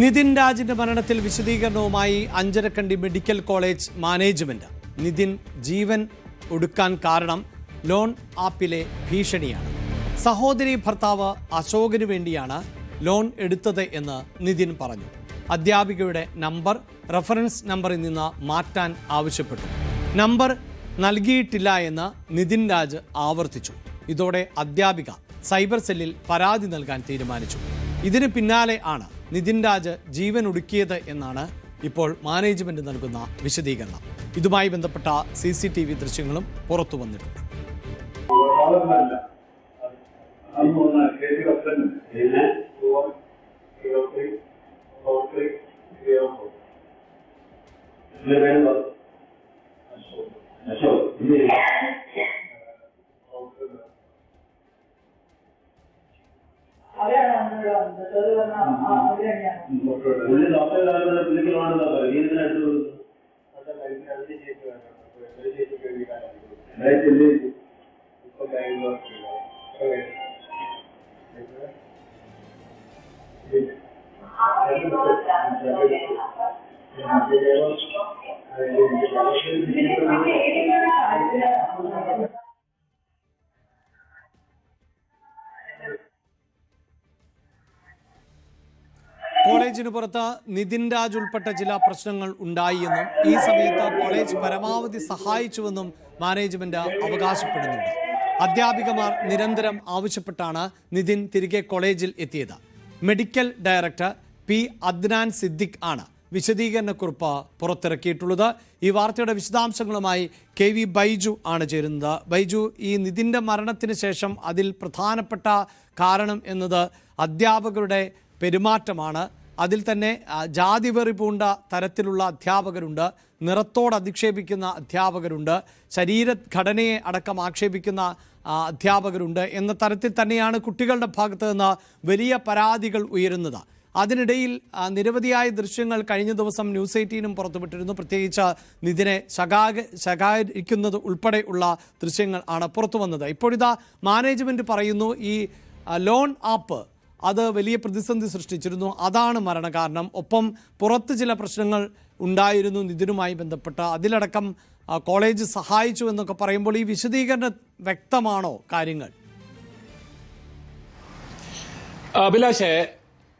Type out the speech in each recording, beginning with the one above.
നിതിൻ രാജിന്റെ മരണത്തിൽ വിശദീകരണവുമായി Anjarakandy medical college management. Nithin ജീവൻ ഒടുക്കാൻ കാരണം ലോൺ ആപ്പിലെ ഭീഷണിയാണ്. സഹോദരി ഭർത്താവ് അശോകന് വേണ്ടിയാണ് ലോൺ എടുത്തത് എന്ന് നിതിൻ പറഞ്ഞു. അധ്യാപികയുടെ നമ്പർ റഫറൻസ് നമ്പറിൽ നിന്ന് മാറ്റാൻ ആവശ്യപ്പെട്ടു. നമ്പർ നൽകിയിട്ടില്ല എന്ന് നിതിൻ രാജ് ആവർത്തിച്ചു. ഇതോടെ അധ്യാപിക സൈബർ സെല്ലിൽ പരാതി നൽകാൻ തീരുമാനിച്ചു. ഇതിന് പിന്നാലെ ആണ് നിതിൻ രാജ് ജീവൻ ഒടുക്കിയത് എന്നാണ് ഇപ്പോൾ മാനേജ്മെന്റ് നൽകുന്ന വിശദീകരണം. ഇതുമായി ബന്ധപ്പെട്ട CCTV ദൃശ്യങ്ങളും പുറത്തു വന്നിട്ടുണ്ട്. കോളേജിന് പുറത്ത് നിതിൻ രാജ് ഉൾപ്പെട്ട ചില പ്രശ്നങ്ങൾ ഉണ്ടായിയെന്നും ഈ സമയത്ത് കോളേജ് പരമാവധി സഹായിച്ചുവെന്നും മാനേജ്മെന്റ് അവകാശപ്പെടുന്നുണ്ട്. അധ്യാപികമാർ നിരന്തരം ആവശ്യപ്പെട്ടാണ് നിതിൻ തിരികെ കോളേജിൽ എത്തിയത്. Medical director P. Adnan Siddique ആണ് വിശദീകരണക്കുറിപ്പ് പുറത്തിറക്കിയിട്ടുള്ളത്. ഈ വാർത്തയുടെ വിശദാംശങ്ങളുമായി KV ബൈജു ആണ് ചേരുന്നത്. ബൈജു, ഈ നിതിൻ്റെ മരണത്തിന് ശേഷം അതിൽ പ്രധാനപ്പെട്ട കാരണം എന്നത് അധ്യാപകരുടെ പെരുമാറ്റമാണ്. അതിൽ തന്നെ ജാതി വെറി പൂണ്ട തരത്തിലുള്ള അധ്യാപകരുണ്ട്, നിറത്തോട് അധിക്ഷേപിക്കുന്ന അധ്യാപകരുണ്ട്, ശരീരഘടനയെ അടക്കം ആക്ഷേപിക്കുന്ന അധ്യാപകരുണ്ട് എന്ന തരത്തിൽ തന്നെയാണ് കുട്ടികളുടെ ഭാഗത്ത് നിന്ന് വലിയ പരാതികൾ ഉയരുന്നത്. അതിനിടയിൽ നിരവധിയായ ദൃശ്യങ്ങൾ കഴിഞ്ഞ ദിവസം News 18 പുറത്തുവിട്ടിരുന്നു. പ്രത്യേകിച്ച് നിതിനെ ശകാരിക്കുന്നത് ഉൾപ്പെടെയുള്ള ദൃശ്യങ്ങൾ ആണ് പുറത്തു വന്നത്. ഇപ്പോഴിതാ മാനേജ്മെന്റ് പറയുന്നു ഈ ലോൺ ആപ്പ് അത് വലിയ പ്രതിസന്ധി സൃഷ്ടിച്ചിരുന്നു, അതാണ് മരണകാരണം. ഒപ്പം പുറത്ത് ചില പ്രശ്നങ്ങൾ ഉണ്ടായിരുന്നു നിതിനുമായി ബന്ധപ്പെട്ട്, അതിലടക്കം കോളേജ് സഹായിച്ചു എന്നൊക്കെ പറയുമ്പോൾ ഈ വിശദീകരണം വ്യക്തമാണോ കാര്യങ്ങൾ? അഭിലാഷേ,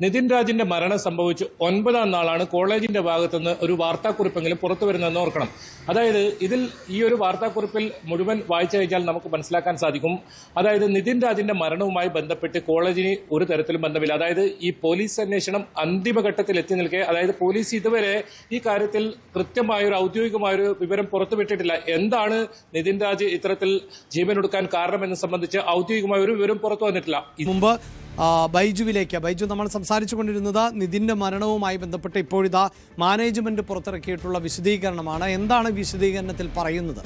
നിതിൻ രാജിന്റെ മരണം സംഭവിച്ച് 9ാം നാളാണ് കോളേജിന്റെ ഭാഗത്തുനിന്ന് ഒരു വാർത്താക്കുറിപ്പെങ്കിലും പുറത്തു വരുന്നതെന്ന് ഓർക്കണം. അതായത് ഇതിൽ ഈ ഒരു വാർത്താക്കുറിപ്പിൽ മുഴുവൻ വായിച്ചു കഴിഞ്ഞാൽ നമുക്ക് മനസ്സിലാക്കാൻ സാധിക്കും. അതായത് നിതിൻ രാജിന്റെ മരണവുമായി ബന്ധപ്പെട്ട് കോളേജിന് ഒരു തരത്തിലും ബന്ധമില്ല. അതായത് ഈ പോലീസ് അന്വേഷണം അന്തിമഘട്ടത്തിൽ എത്തി നിൽക്കെ, അതായത് പോലീസ് ഇതുവരെ ഈ കാര്യത്തിൽ കൃത്യമായൊരു ഔദ്യോഗികമായൊരു വിവരം പുറത്തുവിട്ടിട്ടില്ല. എന്താണ് നിതിൻ രാജ് ഇത്തരത്തിൽ ജീവനൊടുക്കാൻ കാരണമെന്ന് സംബന്ധിച്ച് ഔദ്യോഗികമായ ഒരു വിവരം പുറത്തു വന്നിട്ടില്ല. മുമ്പ് ബൈജു, നമ്മൾ സംസാരിച്ചു കൊണ്ടിരുന്നത് നിതിൻ്റെ മരണവുമായി ബന്ധപ്പെട്ട് ഇപ്പോഴിതാ മാനേജ്മെന്റ് പുറത്തിറക്കിയിട്ടുള്ള വിശദീകരണമാണ്. എന്താണ് വിശദീകരണത്തിൽ പറയുന്നത്?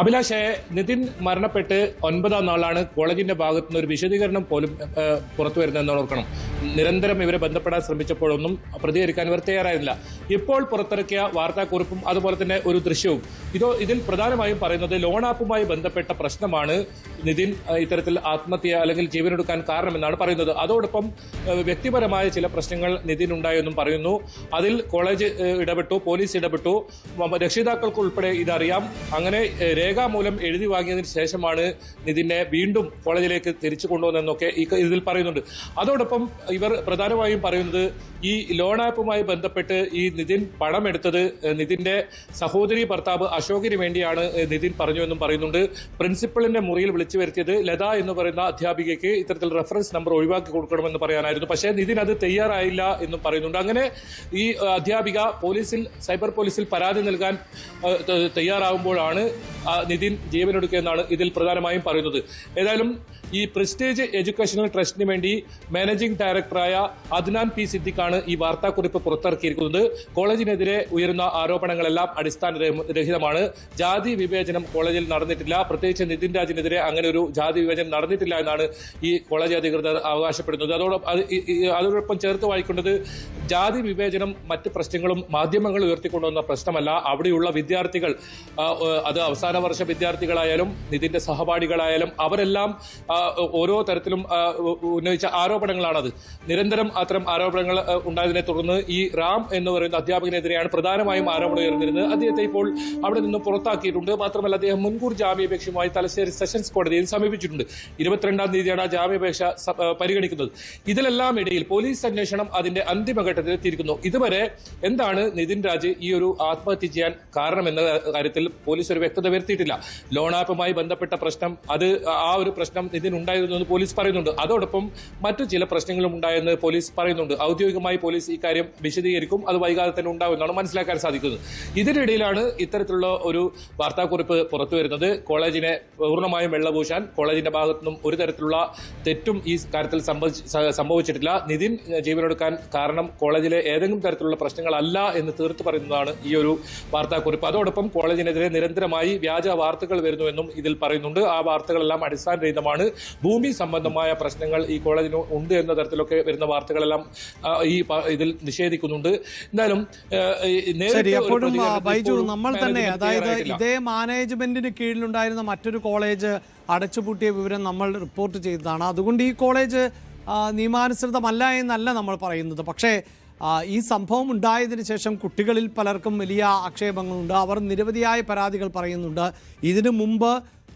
അഭിലാഷേ, നിതിൻ മരണപ്പെട്ട് 9ാം നാളാണ് കോളേജിന്റെ ഭാഗത്തുനിന്ന് ഒരു വിശദീകരണം പോലും പുറത്തു വരുന്നതെന്ന് ഓർക്കണം. നിരന്തരം ഇവരെ ബന്ധപ്പെടാൻ ശ്രമിച്ചപ്പോഴൊന്നും പ്രതികരിക്കാൻ ഇവർ തയ്യാറായിരുന്നില്ല. ഇപ്പോൾ പുറത്തിറക്കിയ വാർത്താക്കുറിപ്പും അതുപോലെ തന്നെ ഒരു ദൃശ്യവും ഇതിൽ പ്രധാനമായും പറയുന്നത് ലോൺ ആപ്പുമായി ബന്ധപ്പെട്ട പ്രശ്നമാണ് നിതിൻ ഇത്തരത്തിൽ ആത്മഹത്യ അല്ലെങ്കിൽ ജീവനെടുക്കാൻ കാരണമെന്നാണ് പറയുന്നത്. അതോടൊപ്പം വ്യക്തിപരമായ ചില പ്രശ്നങ്ങൾ നിതിൻ ഉണ്ടായെന്നും പറയുന്നു. അതിൽ കോളേജ് ഇടപെട്ടു, പോലീസ് ഇടപെട്ടു, രക്ഷിതാക്കൾക്ക് ഉൾപ്പെടെ ഇതറിയാം. അങ്ങനെ രേഖാമൂലം എഴുതി വാങ്ങിയതിന് ശേഷമാണ് നിതിനെ വീണ്ടും കോളേജിലേക്ക് തിരിച്ചു കൊണ്ടുവന്നതെന്നൊക്കെ ഇതിൽ പറയുന്നുണ്ട്. അതോടൊപ്പം ഇവർ പ്രധാനമായും പറയുന്നത് ഈ ലോൺ ആപ്പുമായി ബന്ധപ്പെട്ട് ഈ നിതിൻ പണമെടുത്തത് നിതിന്റെ സഹോദരി ഭർത്താവ് അശോകിന് വേണ്ടിയാണ് നിതിൻ പറഞ്ഞുവെന്നും പറയുന്നുണ്ട്. പ്രിൻസിപ്പളിന്റെ മുറിയിൽ വിളിച്ചു വരുത്തിയത് ലത എന്ന് പറയുന്ന അധ്യാപികയ്ക്ക് ഇത്തരത്തിൽ റെഫറൻസ് നമ്പർ ഒഴിവാക്കി കൊടുക്കണമെന്ന് പറയാനായിരുന്നു. പക്ഷേ നിതിൻ അത് തയ്യാറായില്ല എന്നും പറയുന്നുണ്ട്. അങ്ങനെ ഈ അധ്യാപിക സൈബർ പോലീസിൽ പരാതി നൽകാൻ തയ്യാറാവുമ്പോഴാണ് നിതിൻ ജീവനൊടുക്കിയെന്നാണ് ഇതിൽ പ്രധാനമായും പറയുന്നത്. ഏതായാലും ഈ പ്രസ്റ്റീജ് എഡ്യൂക്കേഷണൽ ട്രസ്റ്റിന് വേണ്ടി മാനേജിംഗ് ഡയറക്ടറായ അദ്നാൻ P. സിദ്ദിഖാണ് ഈ വാർത്താക്കുറിപ്പ് പുറത്തിറക്കിയിരിക്കുന്നത്. കോളേജിനെതിരെ ഉയരുന്ന ആരോപണങ്ങളെല്ലാം അടിസ്ഥാനരഹിതമാണ്. ജാതി വിവേചനം കോളേജിൽ നടന്നിട്ടില്ല, പ്രത്യേകിച്ച് നിതിൻ രാജിനെതിരെ അങ്ങനെ ഒരു ജാതി വിവേചനം നടന്നിട്ടില്ല എന്നാണ് ഈ കോളേജ് അധികൃതർ അവകാശപ്പെടുന്നത്. അതോടൊപ്പം ചേർത്ത് വായിക്കേണ്ടത് ജാതി വിവേചനം മറ്റ് പ്രശ്നങ്ങളും മാധ്യമങ്ങൾ ഉയർത്തിക്കൊണ്ടുവന്ന പ്രശ്നമല്ല. അവിടെയുള്ള വിദ്യാർത്ഥികൾ അത് അവസാന വർഷ വിദ്യാർത്ഥികളായാലും നിതിന്റെ സഹപാഠികളായാലും അവരെല്ലാം ഓരോ തരത്തിലും ഉന്നയിച്ച ആരോപണങ്ങളാണത്. നിരന്തരം അത്തരം ആരോപണങ്ങൾ ഉണ്ടായതിനെ തുടർന്ന് ഈ റാം എന്ന് പറയുന്ന അധ്യാപകനെതിരെയാണ് പ്രധാനമായും ആരോപണം ഉയർന്നിരുന്നത്. അദ്ദേഹത്തെ ഇപ്പോൾ അവിടെ നിന്ന് പുറത്താക്കിയിട്ടുണ്ട്. മാത്രമല്ല അദ്ദേഹം മുൻകൂർ ജാമ്യാപേക്ഷയുമായി തലശ്ശേരി സെഷൻസ് കോടതിയിൽ സമീപിച്ചിട്ടുണ്ട്. 22-ാം തീയതിയാണ് ജാമ്യാപേക്ഷ പരിഗണിക്കുന്നത്. ഇതിലെല്ലാം ഇടയിൽ പോലീസ് അന്വേഷണം അതിന്റെ അന്തിമഘട്ടത്തിൽ എത്തിയിരിക്കുന്നു. ഇതുവരെ എന്താണ് നിതിൻ രാജ് ഈ ഒരു ആത്മഹത്യ ചെയ്യാൻ കാരണമെന്ന കാര്യത്തിൽ പോലീസ് ഒരു വ്യക്തത വരുത്തിയിട്ടില്ല. ലോൺ ആപ്പുമായി ബന്ധപ്പെട്ട പ്രശ്നം, അത് ആ ഒരു പ്രശ്നം നിതിൻ ഉണ്ടായിരുന്നു എന്ന് പോലീസ് പറയുന്നുണ്ട്. അതോടൊപ്പം മറ്റു ചില പ്രശ്നങ്ങളും ഉണ്ടായെന്ന് പോലീസ് പറയുന്നുണ്ട്. ഔദ്യോഗികമായി പോലീസ് ഇക്കാര്യം വിശദീകരിക്കും. അത് വൈകാതെ തന്നെ ഉണ്ടാവുമെന്നാണ് മനസ്സിലാക്കാൻ സാധിക്കുന്നത്. ഇതിനിടയിലാണ് ഇത്തരത്തിലുള്ള ഒരു വാർത്താക്കുറിപ്പ് പുറത്തു വരുന്നത്. കോളേജിനെ പൂർണ്ണമായും വെള്ളപൂശാൻ കോളേജിന്റെ ഭാഗത്തുനിന്നും ഒരു തരത്തിലുള്ള തെറ്റും ഈ കാര്യത്തിൽ സംഭവിച്ചിട്ടില്ല. നിതിൻ ജീവനൊടുക്കാൻ കാരണം കോളേജിലെ ഏതെങ്കിലും തരത്തിലുള്ള പ്രശ്നങ്ങളല്ല എന്ന് തീർത്തു പറയുന്നതാണ് ഈ ഒരു വാർത്താക്കുറിപ്പ്. അതോടൊപ്പം കോളേജിനെതിരെ നിരന്തരമായി വ്യാജ വാർത്തകൾ വരുന്നുവെന്നും ഇതിൽ പറയുന്നുണ്ട്. ആ വാർത്തകളെല്ലാം അടിസ്ഥാനരഹിതമാണ്. ഭൂമി സംബന്ധമായ പ്രശ്നങ്ങൾ ഈ കോളേജിന് ഉണ്ട് എന്ന തരത്തിലൊക്കെ വരുന്ന വാർത്തകളെല്ലാം ഇതിൽ നിഷേധിക്കുന്നുണ്ട്. എന്തായാലും എപ്പോഴും ബൈജു, നമ്മൾ തന്നെ, അതായത് ഇതേ മാനേജ്മെന്റിന് കീഴിലുണ്ടായിരുന്ന മറ്റൊരു കോളേജ് അടച്ചുപൂട്ടിയ വിവരം നമ്മൾ റിപ്പോർട്ട് ചെയ്തതാണ്. അതുകൊണ്ട് ഈ കോളേജ് നിയമാനുസൃതമല്ല എന്നല്ല നമ്മൾ പറയുന്നത്. പക്ഷേ ഈ സംഭവം ഉണ്ടായതിനു ശേഷം കുട്ടികളിൽ പലർക്കും വലിയ ആക്ഷേപങ്ങളുണ്ട്. അവർ നിരവധിയായ പരാതികൾ പറയുന്നുണ്ട്. ഇതിനു മുമ്പ്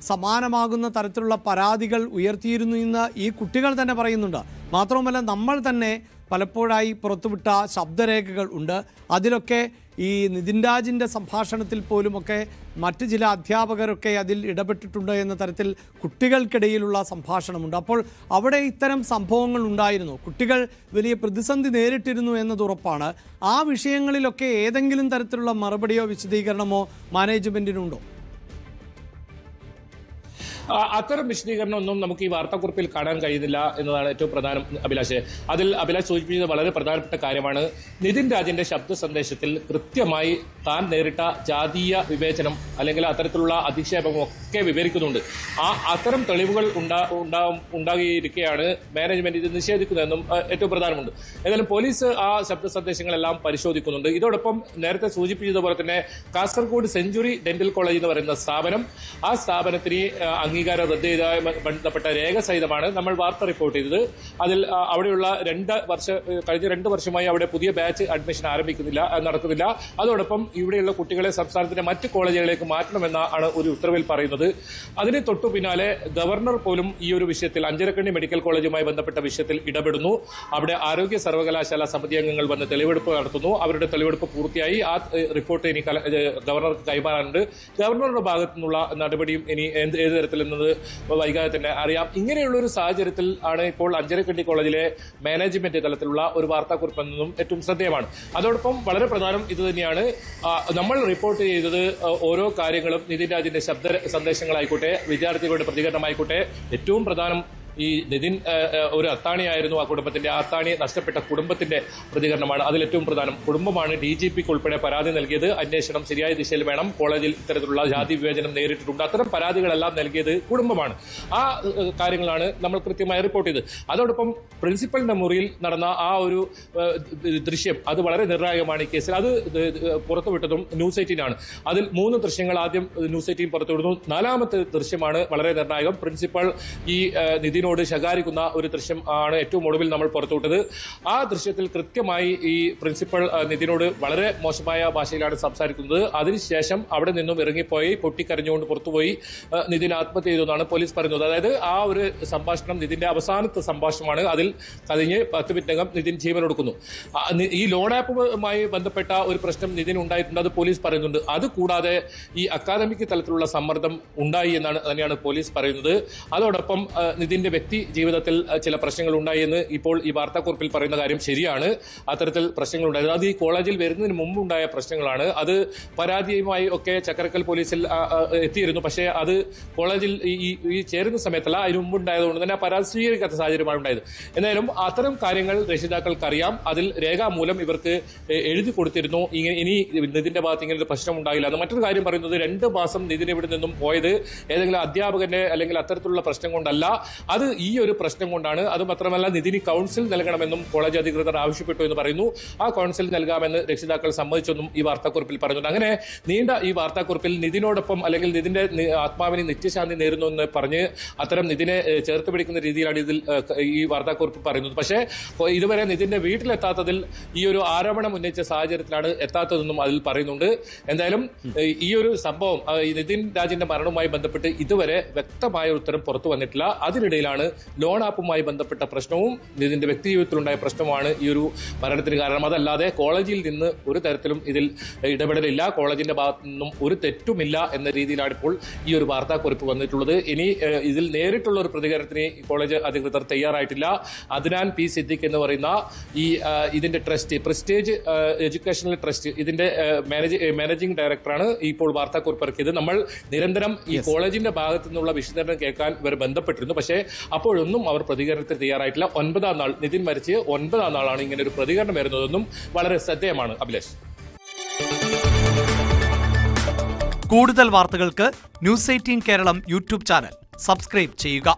സമാനമാകുന്ന തരത്തിലുള്ള പരാതികൾ ഉയർത്തിയിരുന്നു എന്ന് ഈ കുട്ടികൾ തന്നെ പറയുന്നുണ്ട്. മാത്രവുമല്ല, നമ്മൾ തന്നെ പലപ്പോഴായി പുറത്തുവിട്ട ശബ്ദരേഖകൾ ഉണ്ട്. അതിലൊക്കെ ഈ നിതിൻ രാജിൻ്റെ സംഭാഷണത്തിൽ പോലുമൊക്കെ മറ്റ് ചില അധ്യാപകരൊക്കെ അതിൽ ഇടപെട്ടിട്ടുണ്ട് എന്ന തരത്തിൽ കുട്ടികൾക്കിടയിലുള്ള സംഭാഷണമുണ്ട്. അപ്പോൾ അവിടെ ഇത്തരം സംഭവങ്ങൾ ഉണ്ടായിരുന്നു. കുട്ടികൾ വലിയ പ്രതിസന്ധി നേരിട്ടിരുന്നു എന്നത് ഉറപ്പാണ്. ആ വിഷയങ്ങളിലൊക്കെ ഏതെങ്കിലും തരത്തിലുള്ള മറുപടിയോ വിശദീകരണമോ മാനേജ്മെൻറ്റിനുണ്ടോ? അത്തരം വിശദീകരണമൊന്നും നമുക്ക് ഈ വാർത്താക്കുറിപ്പിൽ കാണാൻ കഴിയുന്നില്ല എന്നതാണ് ഏറ്റവും പ്രധാനം. അഭിലാഷ് സൂചിപ്പിച്ചത് വളരെ പ്രധാനപ്പെട്ട കാര്യമാണ്. നിതിൻ രാജിന്റെ ശബ്ദ സന്ദേശത്തിൽ കൃത്യമായി താൻ നേരിട്ട ജാതീയ വിവേചനം അല്ലെങ്കിൽ അത്തരത്തിലുള്ള അധിക്ഷേപം ഒക്കെ വിവരിക്കുന്നുണ്ട്. അത്തരം തെളിവുകൾ ഉണ്ടാകിയിരിക്കെയാണ് മാനേജ്മെന്റ് ഇത് നിഷേധിക്കുന്നതെന്നും ഏറ്റവും പ്രധാനമുണ്ട്. ഏതായാലും പോലീസ് ആ ശബ്ദ സന്ദേശങ്ങളെല്ലാം പരിശോധിക്കുന്നുണ്ട്. ഇതോടൊപ്പം നേരത്തെ സൂചിപ്പിച്ചതുപോലെ തന്നെ കാസർഗോഡ് സെഞ്ചുറി ഡെന്റൽ കോളേജ് എന്ന് പറയുന്ന സ്ഥാപനം, ആ സ്ഥാപനത്തിന് അംഗീകാരം റദ്ദ് ചെയ്തതുമായി ബന്ധപ്പെട്ട രേഖ സഹിതമാണ് നമ്മൾ വാർത്ത റിപ്പോർട്ട് ചെയ്തത്. അതിൽ അവിടെയുള്ള കഴിഞ്ഞ 2 വർഷമായി അവിടെ പുതിയ ബാച്ച് അഡ്മിഷൻ നടക്കുന്നില്ല. അതോടൊപ്പം ഇവിടെയുള്ള കുട്ടികളെ സംസ്ഥാനത്തിന്റെ മറ്റ് കോളേജുകളിലേക്ക് മാറ്റണമെന്നാണ് ഒരു ഉത്തരവിൽ പറയുന്നത്. അതിന് തൊട്ടു പിന്നാലെ ഗവർണർ പോലും ഈ ഒരു വിഷയത്തിൽ, അഞ്ചരക്കണ്ടി മെഡിക്കൽ കോളേജുമായി ബന്ധപ്പെട്ട വിഷയത്തിൽ ഇടപെടുന്നു. അവിടെ ആരോഗ്യ സർവകലാശാല സമിതി അംഗങ്ങൾ വന്ന് തെളിവെടുപ്പ് നടത്തുന്നു. അവരുടെ തെളിവെടുപ്പ് പൂർത്തിയായി. ആ റിപ്പോർട്ട് ഇനി ഗവർണർക്ക് കൈമാറാനുണ്ട്. ഗവർണറുടെ ഭാഗത്തു നിന്നുള്ള നടപടിയും ഇനി ഏത് തരത്തിൽ എന്നത് വൈകാതെ തന്നെ അറിയാം. ഇങ്ങനെയുള്ള ഒരു സാഹചര്യത്തിൽ ആണ് ഇപ്പോൾ അഞ്ചരക്കണ്ടി കോളേജിലെ മാനേജ്മെന്റ് തലത്തിലുള്ള ഒരു വാർത്താക്കുറിപ്പ് എന്നതും ഏറ്റവും ശ്രദ്ധേയമാണ്. അതോടൊപ്പം വളരെ പ്രധാനം ഇത് തന്നെയാണ്. നമ്മൾ റിപ്പോർട്ട് ചെയ്തത് ഓരോ കാര്യങ്ങളും നിതിൻ രാജിന്റെ ശബ്ദ സന്ദേശങ്ങളായിക്കോട്ടെ, വിദ്യാർത്ഥികളുടെ പ്രതികരണമായിക്കോട്ടെ, ഏറ്റവും പ്രധാനം ഈ നിതിൻ ഒരു അത്താണിയായിരുന്നു. ആ കുടുംബത്തിന്റെ അത്താണി നഷ്ടപ്പെട്ട കുടുംബത്തിന്റെ പ്രതികരണമാണ് അതിലേറ്റവും പ്രധാനം. കുടുംബമാണ് DGPക്ക് ഉൾപ്പെടെ പരാതി നൽകിയത്. അന്വേഷണം ശരിയായ ദിശയിൽ വേണം. കോളേജിൽ ഇത്തരത്തിലുള്ള ജാതി വിവേചനം നേരിട്ടിട്ടുണ്ട്. അത്തരം പരാതികളെല്ലാം നൽകിയത് കുടുംബമാണ്. ആ കാര്യങ്ങളാണ് നമ്മൾ കൃത്യമായി റിപ്പോർട്ട് ചെയ്തത്. അതോടൊപ്പം പ്രിൻസിപ്പലിന്റെ മുറിയിൽ നടന്ന ആ ഒരു ദൃശ്യം, അത് വളരെ നിർണായകമാണ് ഈ കേസിൽ. അത് പുറത്തുവിട്ടതും ന്യൂസ് 18 ആണ്. അതിൽ 3 ദൃശ്യങ്ങൾ ആദ്യം ന്യൂസ് 18 പുറത്തുവിടുന്നു. 4ാമത്തെ ദൃശ്യമാണ് വളരെ നിർണായകം. പ്രിൻസിപ്പൽ ഈ നിതിൻ ശകാരിക്കുന്ന ഒരു ദൃശ്യം ആണ് ഏറ്റവും ഒടുവിൽ നമ്മൾ പുറത്തുവിട്ടത്. ആ ദൃശ്യത്തിൽ കൃത്യമായി ഈ പ്രിൻസിപ്പൽ നിതിനോട് വളരെ മോശമായ ഭാഷയിലാണ് സംസാരിക്കുന്നത്. അതിനുശേഷം അവിടെ നിന്നും ഇറങ്ങിപ്പോയി പൊട്ടിക്കരഞ്ഞുകൊണ്ട് പുറത്തുപോയി നിതിൻ ആത്മഹത്യ ചെയ്തെന്നാണ് പോലീസ് പറയുന്നത്. അതായത് ആ ഒരു സംഭാഷണം നിതിന്റെ അവസാനത്തെ സംഭാഷണമാണ്. അതിൽ കഴിഞ്ഞ് 10 മിനിറ്റകം നിതിൻ ജീവനൊടുക്കുന്നു. ഈ ലോൺ ആപ്പുമായി ബന്ധപ്പെട്ട ഒരു പ്രശ്നം നിതിൻ ഉണ്ടായിട്ടുണ്ട്, അത് പോലീസ് പറയുന്നുണ്ട്. അതുകൂടാതെ ഈ അക്കാദമിക് തലത്തിലുള്ള സമ്മർദ്ദം ഉണ്ടായി എന്നാണ് തന്നെയാണ് പോലീസ് പറയുന്നത്. അതോടൊപ്പം നിതിന്റെ വ്യക്തി ജീവിതത്തിൽ ചില പ്രശ്നങ്ങൾ ഉണ്ടായി എന്ന് ഇപ്പോൾ ഈ വാർത്താക്കുറിപ്പിൽ പറയുന്ന കാര്യം ശരിയാണ്. അത്തരത്തിൽ പ്രശ്നങ്ങൾ ഉണ്ടായത് അത് ഈ കോളേജിൽ വരുന്നതിന് മുമ്പുണ്ടായ പ്രശ്നങ്ങളാണ്. അത് പരാതിയുമായി ഒക്കെ ചക്കരക്കൽ പോലീസിൽ എത്തിയിരുന്നു. പക്ഷേ അത് കോളേജിൽ ഈ ചേരുന്ന സമയത്തല്ല, അതിന് മുമ്പുണ്ടായതുകൊണ്ട് തന്നെ പരാതി സ്വീകരിക്കാത്ത സാഹചര്യമാണ് ഉണ്ടായത്. എന്തായാലും അത്തരം കാര്യങ്ങൾ രക്ഷിതാക്കൾക്കറിയാം. അതിൽ രേഖാമൂലം ഇവർക്ക് എഴുതി കൊടുത്തിരുന്നു. ഇനി നിതിന്റെ ഭാഗത്ത് ഇങ്ങനെ ഒരു പ്രശ്നം ഉണ്ടായില്ല എന്ന്. മറ്റൊരു കാര്യം പറയുന്നത് 2 മാസം നിതിൻ ഇവിടെ നിന്നും പോയത് ഏതെങ്കിലും അധ്യാപകന്റെ അല്ലെങ്കിൽ അത്തരത്തിലുള്ള പ്രശ്നം കൊണ്ടല്ല. അത് അത് ഈ ഒരു പ്രശ്നം കൊണ്ടാണ്. അത് മാത്രമല്ല നിതിന് കൗൺസിൽ നൽകണമെന്നും കോളേജ് അധികൃതർ ആവശ്യപ്പെട്ടു എന്ന് പറയുന്നു. ആ കൗൺസിൽ നൽകാമെന്ന് രക്ഷിതാക്കൾ സമ്മതിച്ചെന്നും ഈ വാർത്താക്കുറിപ്പിൽ പറയുന്നുണ്ട്. അങ്ങനെ നീണ്ട ഈ വാർത്താക്കുറിപ്പിൽ നിതിനോടൊപ്പം അല്ലെങ്കിൽ നിതിന്റെ ആത്മാവിന് നിത്യശാന്തി നേരുന്നു എന്ന് പറഞ്ഞ് അത്തരം നിതിനെ ചേർത്ത് പിടിക്കുന്ന രീതിയിലാണ് ഇതിൽ ഈ വാർത്താക്കുറിപ്പ് പറയുന്നത്. പക്ഷേ ഇതുവരെ നിതിന്റെ വീട്ടിലെത്താത്തതിൽ ഈ ഒരു ആരോപണം ഉന്നയിച്ച സാഹചര്യത്തിലാണ് എത്താത്തതെന്നും അതിൽ പറയുന്നുണ്ട്. എന്തായാലും ഈ ഒരു സംഭവം നിതിൻ രാജിന്റെ മരണവുമായി ബന്ധപ്പെട്ട് ഇതുവരെ വ്യക്തമായ ഉത്തരം പുറത്തു വന്നിട്ടില്ല. അതിനിടയിലാണ് ലോൺ ആപ്പുമായി ബന്ധപ്പെട്ട പ്രശ്നവും നിതിന്റെ വ്യക്തിജീവിതത്തിലുണ്ടായ പ്രശ്നവുമാണ് ഈ ഒരു മരണത്തിന് കാരണം. അതല്ലാതെ കോളേജിൽ നിന്ന് ഒരു തരത്തിലും ഇതിൽ ഇടപെടലില്ല, കോളേജിന്റെ ഭാഗത്തു നിന്നും ഒരു തെറ്റുമില്ല എന്ന രീതിയിലാണ് ഇപ്പോൾ ഈ ഒരു വാർത്താക്കുറിപ്പ് വന്നിട്ടുള്ളത്. ഇനി ഇതിൽ നേരിട്ടുള്ള ഒരു പ്രതികരണത്തിന് കോളേജ് അധികൃതർ തയ്യാറായിട്ടില്ല. അദ്നാൻ പി സിദ്ദിഖ് എന്ന് പറയുന്ന ഇതിന്റെ ട്രസ്റ്റ്, പ്രസ്റ്റേജ് എഡ്യൂക്കേഷണൽ ട്രസ്റ്റ്, ഇതിന്റെ മാനേജിംഗ് ഡയറക്ടറാണ് ഇപ്പോൾ വാർത്താക്കുറിപ്പ് ഇറക്കിയത്. നമ്മൾ നിരന്തരം ഈ കോളേജിന്റെ ഭാഗത്തു നിന്നുള്ള വിശദീകരണം കേൾക്കാൻ ഇവർ ബന്ധപ്പെട്ടിരുന്നു. പക്ഷേ അപ്പോഴൊന്നും അവർ പ്രതികരണത്തിന് തയ്യാറായിട്ടില്ല. 9-ാം നാൾ നിതിൻ മരിച്ച് 9-ാം നാളാണ് ഇങ്ങനെ ഒരു പ്രതികരണം വരുന്നതെന്നും വളരെ ശ്രദ്ധേയമാണ്. അഭിലാഷ്, കൂടുതൽ വാർത്തകൾക്ക് news 18 Keralam YouTube channel subscribe ചെയ്യുക.